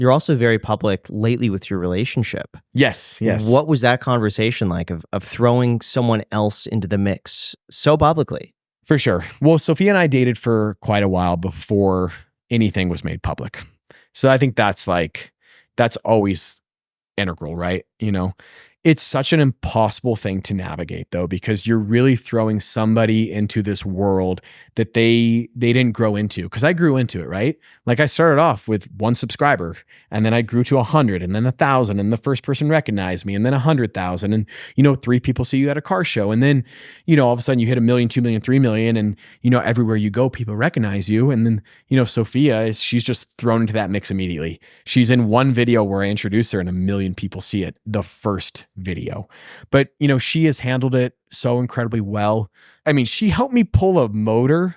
You're also very public lately with your relationship. Yes. What was that conversation like of throwing someone else into the mix so publicly? For sure. Well, Sophia and I dated for quite a while before anything was made public. So I think that's always integral, right? It's such an impossible thing to navigate though, because you're really throwing somebody into this world that they didn't grow into. Cause I grew into it, right? Like I started off with 1 subscriber and then I grew to 100 and then 1,000 and the first person recognized me and then 100,000 and, 3 people see you at a car show. And then, all of a sudden you hit 1 million, 2 million, 3 million and, everywhere you go, people recognize you. And then, Sophia she's just thrown into that mix immediately. She's in one video where I introduce her and 1 million people see it the first video. But, she has handled it so incredibly well. I mean, she helped me pull a motor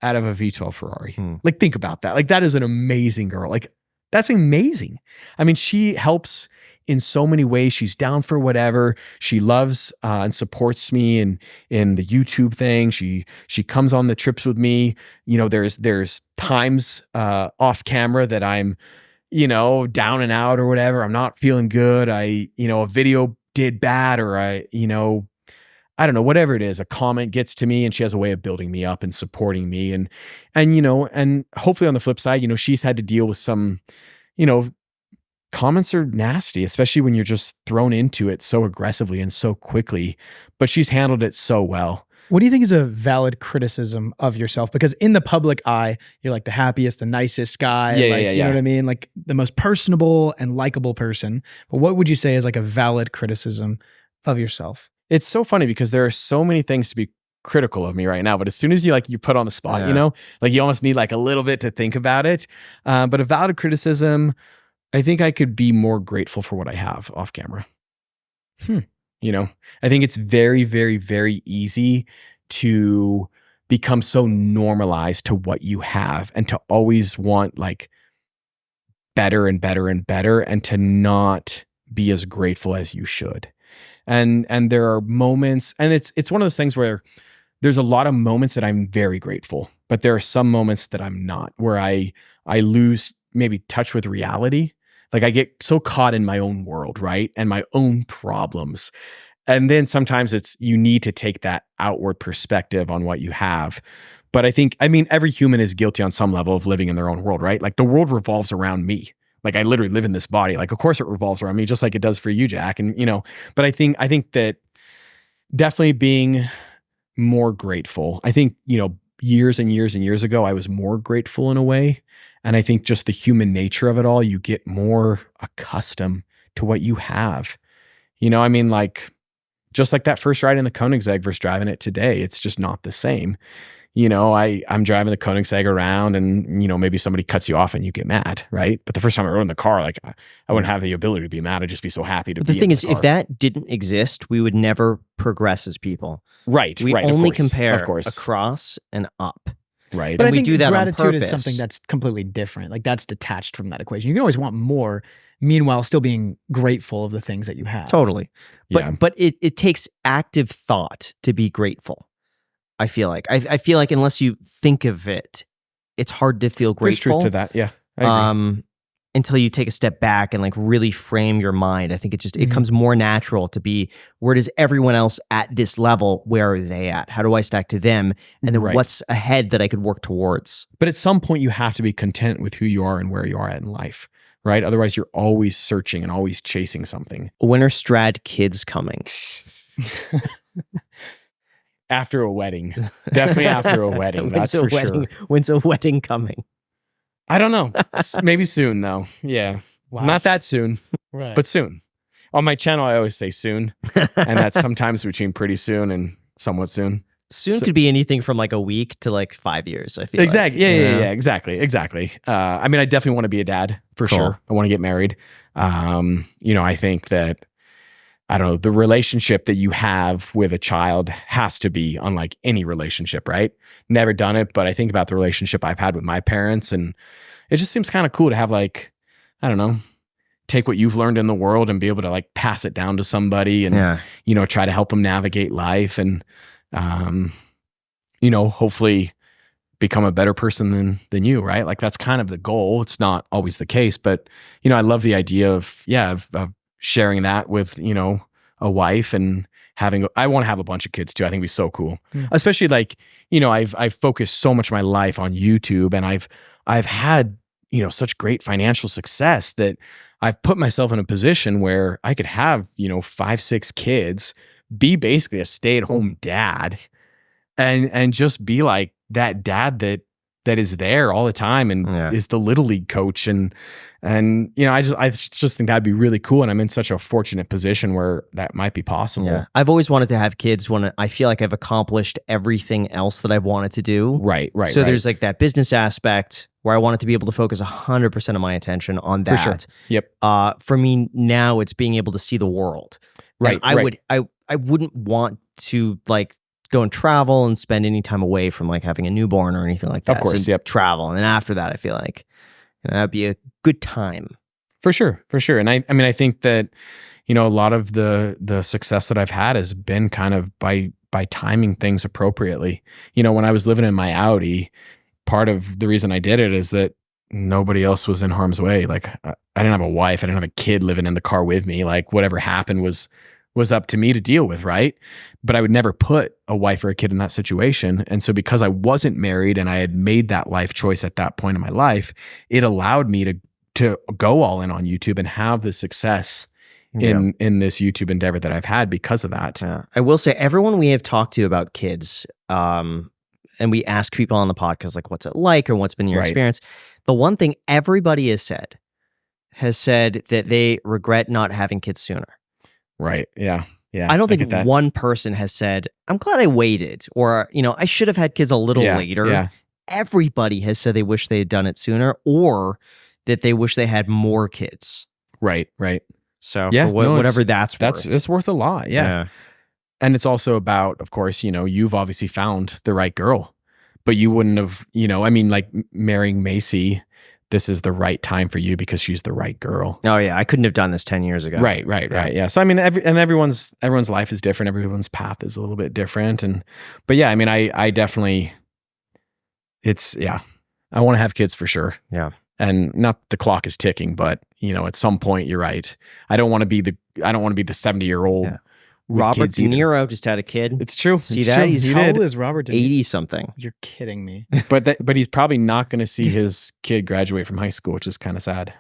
out of a V12 Ferrari. Like, think about that. Like, that is an amazing girl. Like, that's amazing. I mean, she helps in so many ways. She's down for whatever. She loves and supports me in the YouTube thing. She comes on the trips with me. There's times off camera that I'm down and out or whatever. I'm not feeling good. A video did bad or I don't know, whatever it is, a comment gets to me and she has a way of building me up and supporting me. And hopefully on the flip side, she's had to deal with some, comments are nasty, especially when you're just thrown into it so aggressively and so quickly, but she's handled it so well. What do you think is a valid criticism of yourself? Because in the public eye, you're like the happiest, the nicest guy. You know what I mean? Like the most personable and likable person. But what would you say is like a valid criticism of yourself? It's so funny because there are so many things to be critical of me right now. But as soon as you put on the spot, you almost need like a little bit to think about it. But a valid criticism, I think I could be more grateful for what I have off camera. I think it's very, very, very easy to become so normalized to what you have and to always want like better and better and better and to not be as grateful as you should. And there are moments, and it's one of those things where there's a lot of moments that I'm very grateful, but there are some moments that I'm not, where I lose maybe touch with reality. Like I get so caught in my own world, right? And my own problems. And then sometimes you need to take that outward perspective on what you have. But every human is guilty on some level of living in their own world, right? Like the world revolves around me. Like I literally live in this body. Like, of course it revolves around me, just like it does for you, Jack. And, but I think that definitely being more grateful. I think, years and years and years ago, I was more grateful in a way. And I think just the human nature of it all, you get more accustomed to what you have. Like just like that first ride in the Koenigsegg versus driving it today, it's just not the same. I'm driving the Koenigsegg around and, maybe somebody cuts you off and you get mad, right? But the first time I rode in the car, like I wouldn't have the ability to be mad. I'd just be so happy to be in the car. The thing is, if that didn't exist, we would never progress as people. Right. We right, only of course, compare of course. across and up. Right. But And I we think do that on gratitude is purpose. something that's completely different. Like that's detached from that equation. You can always want more, meanwhile still being grateful of the things that you have. Totally. Yeah. But it takes active thought to be grateful. I feel like. I feel like unless you think of it, it's hard to feel There's grateful. truth to that. Yeah. I agree. Until you take a step back and like really frame your mind. I think it comes more natural to be, where does everyone else at this level, where are they at? How do I stack to them? And then what's ahead that I could work towards? But at some point you have to be content with who you are and where you are at in life, right? Otherwise you're always searching and always chasing something. When are Strad kids coming? After a wedding. Definitely after a wedding. That's for sure. When's a wedding coming? I don't know. Maybe soon though. Yeah. Wow. Not that soon, Right. but soon. On my channel, I always say soon. And that's sometimes between pretty soon and somewhat soon. Soon could be anything from like a week to like 5 years, I feel Exactly. like. Yeah. Exactly. I definitely want to be a dad for sure. I want to get married. I think that, I don't know, the relationship that you have with a child has to be unlike any relationship, right? Never done it, but I think about the relationship I've had with my parents, and it just seems kind of cool to have like, I don't know, take what you've learned in the world and be able to like pass it down to somebody and, try to help them navigate life and, hopefully become a better person than you, right? Like that's kind of the goal. It's not always the case, but I love the idea of sharing that with, a wife and I want to have a bunch of kids too. I think it'd be so cool. Especially like, I've focused so much of my life on YouTube, and I've had, such great financial success that I've put myself in a position where I could have, 5, 6 kids, be basically a stay-at-home dad, and just be like that dad that is there all the time and is the little league coach. And I just think that'd be really cool. And I'm in such a fortunate position where that might be possible. Yeah. I've always wanted to have kids when I feel like I've accomplished everything else that I've wanted to do. Right. So there's like that business aspect where I wanted to be able to focus 100% of my attention on that. For sure. Yep. For me now, it's being able to see the world. Right. And I wouldn't want to like go and travel and spend any time away from like having a newborn or anything like that. Of course, so travel. And then after that, I feel like that'd be a good time. For sure. And I think that, a lot of the success that I've had has been kind of by timing things appropriately. When I was living in my Audi, part of the reason I did it is that nobody else was in harm's way. Like I didn't have a wife, I didn't have a kid living in the car with me. Like whatever happened was up to me to deal with, right? But I would never put a wife or a kid in that situation. And so because I wasn't married and I had made that life choice at that point in my life, it allowed me to go all in on YouTube and have the success in this YouTube endeavor that I've had because of that. Yeah. I will say everyone we have talked to about kids, and we ask people on the podcast, like, what's it like or what's been your experience? The one thing everybody has said that they regret not having kids sooner. Right. Yeah. I don't think one person has said, I'm glad I waited, or, I should have had kids a little later. Yeah. Everybody has said they wish they had done it sooner, or that they wish they had more kids. Right. So whatever that's worth. It's worth a lot. Yeah. And it's also about, of course, you've obviously found the right girl, but you wouldn't have, like marrying Macy, this is the right time for you because she's the right girl. Oh yeah, I couldn't have done this 10 years ago. Right. Yeah. So everyone's life is different. Everyone's path is a little bit different. But yeah, I definitely, I want to have kids for sure. Yeah. And not the clock is ticking, but at some point you're right. I don't want to be the 70-year-old. Yeah. Robert De Niro just had a kid. It's true. See that? How old is Robert De Niro? 80 something. You're kidding me. But he's probably not going to see his kid graduate from high school, which is kind of sad.